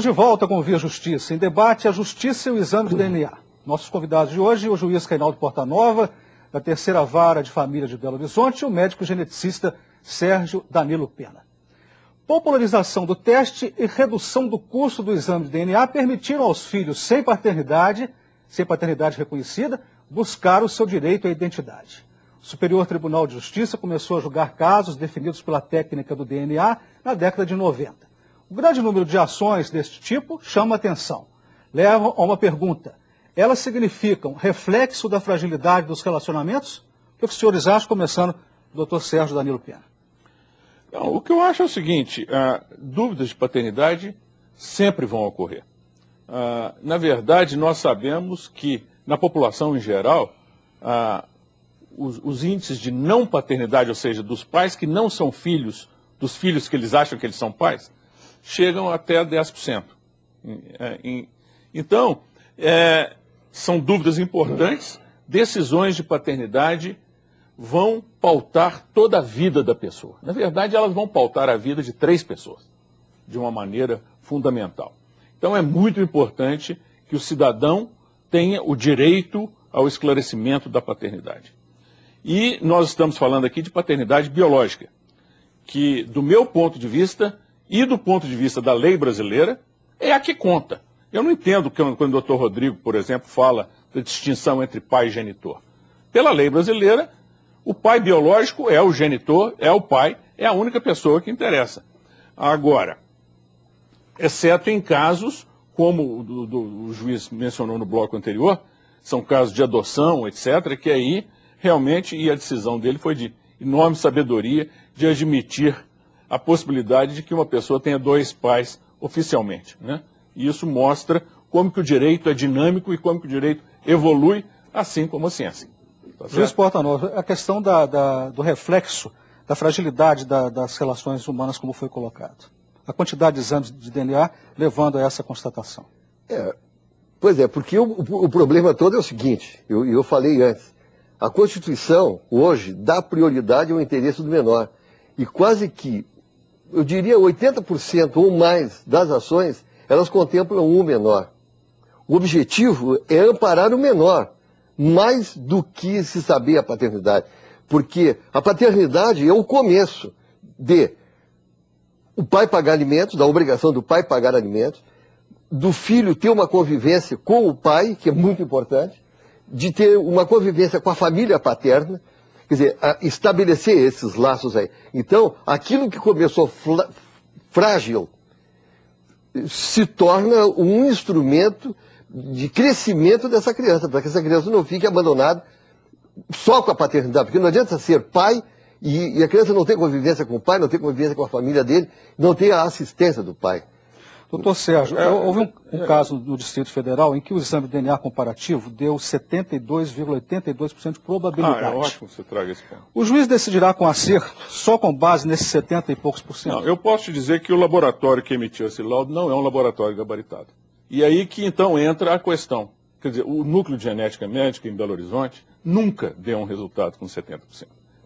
Estamos de volta com o Via Justiça. Em debate, a Justiça e o exame de DNA. Nossos convidados de hoje, o juiz Reinaldo Portanova, da Terceira Vara de Família de Belo Horizonte, e o médico geneticista Sérgio Danilo Pena. Popularização do teste e redução do custo do exame de DNA permitiram aos filhos sem paternidade reconhecida, buscar o seu direito à identidade. O Superior Tribunal de Justiça começou a julgar casos definidos pela técnica do DNA na década de 90. O grande número de ações deste tipo chama a atenção. Levam a uma pergunta. Elas significam reflexo da fragilidade dos relacionamentos? O que os senhores acham, começando, Dr. Sérgio Danilo Pena? Não, o que eu acho é o seguinte, dúvidas de paternidade sempre vão ocorrer. Na verdade, nós sabemos que, na população em geral, os índices de não paternidade, ou seja, dos pais que não são filhos, dos filhos que eles acham que eles são pais, chegam até 10%. Então, são dúvidas importantes, decisões de paternidade vão pautar toda a vida da pessoa. Na verdade, elas vão pautar a vida de 3 pessoas, de uma maneira fundamental. Então, é muito importante que o cidadão tenha o direito ao esclarecimento da paternidade. E nós estamos falando aqui de paternidade biológica, que, do meu ponto de vista e do ponto de vista da lei brasileira, é a que conta. Eu não entendo quando o doutor Rodrigo, por exemplo, fala da distinção entre pai e genitor. Pela lei brasileira, o pai biológico é o genitor, é o pai, é a única pessoa que interessa. Agora, exceto em casos, como o juiz mencionou no bloco anterior, são casos de adoção, etc., que aí realmente, e a decisão dele foi de enorme sabedoria, de admitir a possibilidade de que uma pessoa tenha 2 pais oficialmente, né? E isso mostra como que o direito é dinâmico e como que o direito evolui, assim como a ciência. Tá certo? Juiz Portanova, a questão do reflexo, da fragilidade das relações humanas, como foi colocado. A quantidade de exames de DNA levando a essa constatação. Pois é, porque o problema todo é o seguinte, eu falei antes, a Constituição, hoje, dá prioridade ao interesse do menor. E quase que, eu diria 80% ou mais das ações, elas contemplam um menor. O objetivo é amparar o menor, mais do que se saber a paternidade. Porque a paternidade é o começo de o pai pagar alimentos, da obrigação do pai pagar alimentos, do filho ter uma convivência com o pai, que é muito importante, de ter uma convivência com a família paterna, quer dizer, estabelecer esses laços aí. Então, aquilo que começou frágil se torna um instrumento de crescimento dessa criança, para que essa criança não fique abandonada só com a paternidade, porque não adianta ser pai e a criança não ter convivência com o pai, não ter convivência com a família dele, não ter a assistência do pai. Doutor Sérgio, houve um caso no Distrito Federal em que o exame de DNA comparativo deu 72,82% de probabilidade. É ótimo que você traga esse ponto. O juiz decidirá com acerto só com base nesses 70 e poucos por cento? Não, eu posso te dizer que o laboratório que emitiu esse laudo não é um laboratório gabaritado. E aí que então entra a questão. Quer dizer, o núcleo de genética médica em Belo Horizonte nunca deu um resultado com 70%.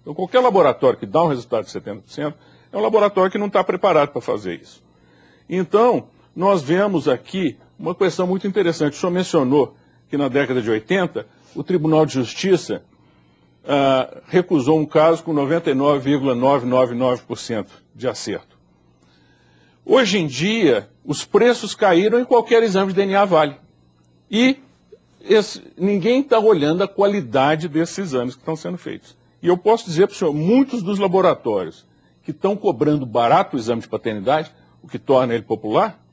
Então qualquer laboratório que dá um resultado de 70% é um laboratório que não está preparado para fazer isso. Então, nós vemos aqui uma questão muito interessante. O senhor mencionou que na década de 80, o Tribunal de Justiça recusou um caso com 99,999% de acerto. Hoje em dia, os preços caíram e qualquer exame de DNA vale. E ninguém está olhando a qualidade desses exames que estão sendo feitos. E eu posso dizer para o senhor, muitos dos laboratórios que estão cobrando barato o exame de paternidade, o que torna ele popular,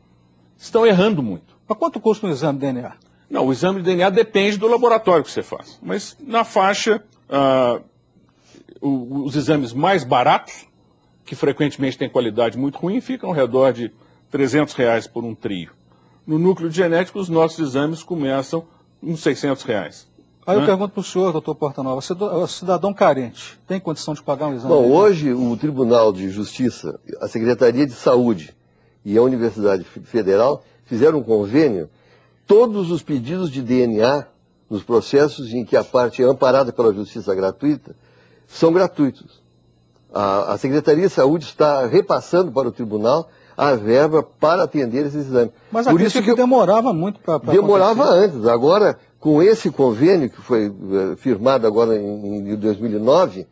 estão errando muito. Mas quanto custa um exame de DNA? Não, o exame de DNA depende do laboratório que você faz. Mas na faixa, os exames mais baratos, que frequentemente têm qualidade muito ruim, ficam ao redor de R$300 por um trio. No núcleo de genética, os nossos exames começam uns R$600. Aí eu pergunto para o senhor, doutor Portanova, cidadão carente, tem condição de pagar um exame? Bom, hoje o Tribunal de Justiça, a Secretaria de Saúde e a Universidade Federal fizeram um convênio. Todos os pedidos de DNA, nos processos em que a parte é amparada pela justiça gratuita, são gratuitos. A Secretaria de Saúde está repassando para o Tribunal a verba para atender esses exames. Mas por isso que demorava muito para demorava acontecer. Antes. Agora, com esse convênio que foi firmado agora em 2009,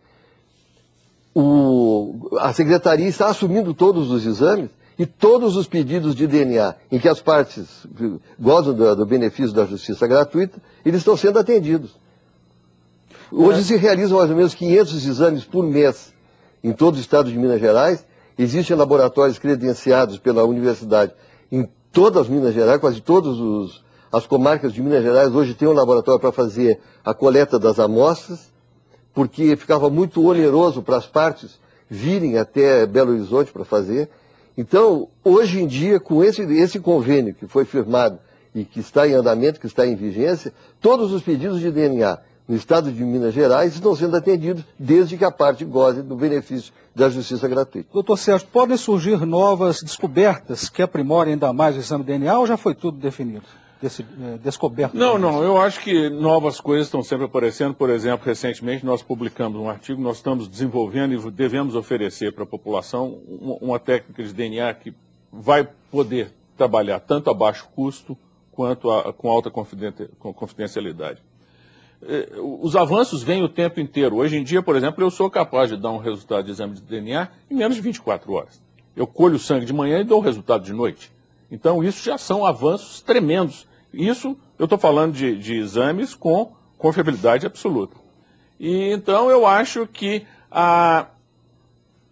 a Secretaria está assumindo todos os exames e todos os pedidos de DNA em que as partes gozam do benefício da justiça gratuita, eles estão sendo atendidos. Hoje se realizam mais ou menos 500 exames por mês em todo o estado de Minas Gerais. Existem laboratórios credenciados pela universidade em todas as Minas Gerais, quase todas as comarcas de Minas Gerais hoje tem um laboratório para fazer a coleta das amostras, porque ficava muito oneroso para as partes virem até Belo Horizonte para fazer. Então, hoje em dia, com esse convênio que foi firmado e que está em andamento, que está em vigência, todos os pedidos de DNA no estado de Minas Gerais estão sendo atendidos desde que a parte goze do benefício da justiça gratuita. Doutor Sérgio, podem surgir novas descobertas que aprimorem ainda mais o exame de DNA ou já foi tudo definido? Descoberto? Não, eu acho que novas coisas estão sempre aparecendo. Por exemplo, recentemente nós publicamos um artigo, nós estamos desenvolvendo e devemos oferecer para a população uma técnica de DNA que vai poder trabalhar tanto a baixo custo quanto com alta confidencialidade. Os avanços vêm o tempo inteiro. Hoje em dia, por exemplo, eu sou capaz de dar um resultado de exame de DNA em menos de 24 horas. Eu colho o sangue de manhã e dou o resultado de noite. Então, isso já são avanços tremendos. Isso, eu estou falando de exames com confiabilidade absoluta. E, então, eu acho que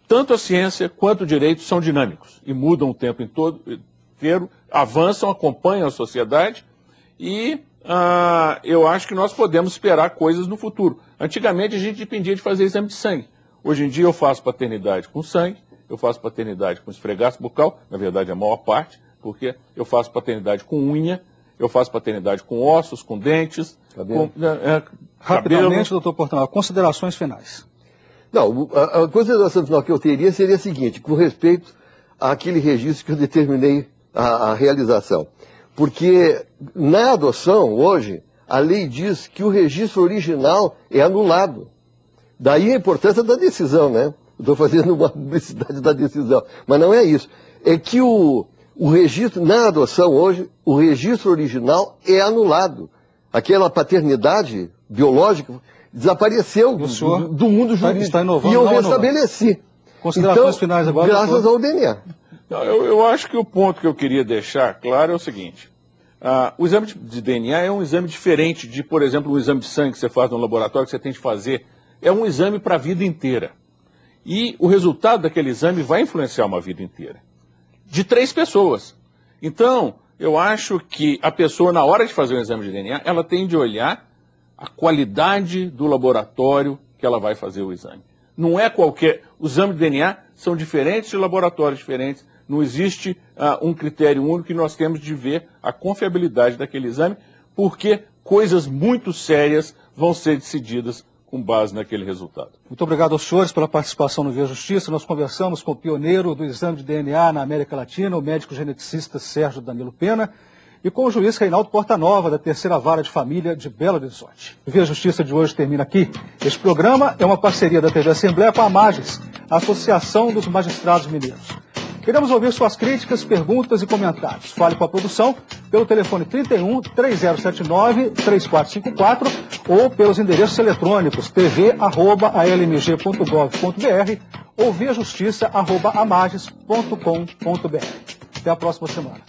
tanto a ciência quanto o direito são dinâmicos e mudam o tempo inteiro, avançam, acompanham a sociedade e eu acho que nós podemos esperar coisas no futuro. Antigamente a gente dependia de fazer exame de sangue. Hoje em dia eu faço paternidade com sangue, eu faço paternidade com esfregaço bucal, na verdade a maior parte, porque eu faço paternidade com unha, eu faço paternidade com ossos, com dentes, com Rapidamente, doutor Portão, considerações finais. Não, a consideração final que eu teria seria a seguinte, com respeito àquele registro que eu determinei a realização. Porque na adoção, hoje, a lei diz que o registro original é anulado. Daí a importância da decisão, né? Estou fazendo uma publicidade da decisão. Mas não é isso. É que o registro, na adoção hoje, o registro original é anulado. Aquela paternidade biológica desapareceu do mundo jurídico. Está inovando, e eu restabeleci. Considerações finais agora. Graças ao DNA. Eu acho que o ponto que eu queria deixar claro é o seguinte. O exame de DNA é um exame diferente de, por exemplo, um exame de sangue que você faz no laboratório, que você tem que fazer. É um exame para a vida inteira. E o resultado daquele exame vai influenciar uma vida inteira. De 3 pessoas. Então, eu acho que a pessoa, na hora de fazer um exame de DNA, ela tem de olhar a qualidade do laboratório que ela vai fazer o exame. Não é qualquer... Os exames de DNA são diferentes de laboratórios diferentes. Não existe um critério único que nós temos de ver a confiabilidade daquele exame, porque coisas muito sérias vão ser decididas com base naquele resultado. Muito obrigado aos senhores pela participação no Via Justiça. Nós conversamos com o pioneiro do exame de DNA na América Latina, o médico geneticista Sérgio Danilo Pena, e com o juiz Reinaldo Portanova, da Terceira Vara de Família de Belo Horizonte. O Via Justiça de hoje termina aqui. Este programa é uma parceria da TV Assembleia com a AMAGES, a Associação dos Magistrados Mineiros. Queremos ouvir suas críticas, perguntas e comentários. Fale com a produção pelo telefone 31 3079 3454 ou pelos endereços eletrônicos tv@almg.gov.br ou viajustiça@amages.com.br. Até a próxima semana.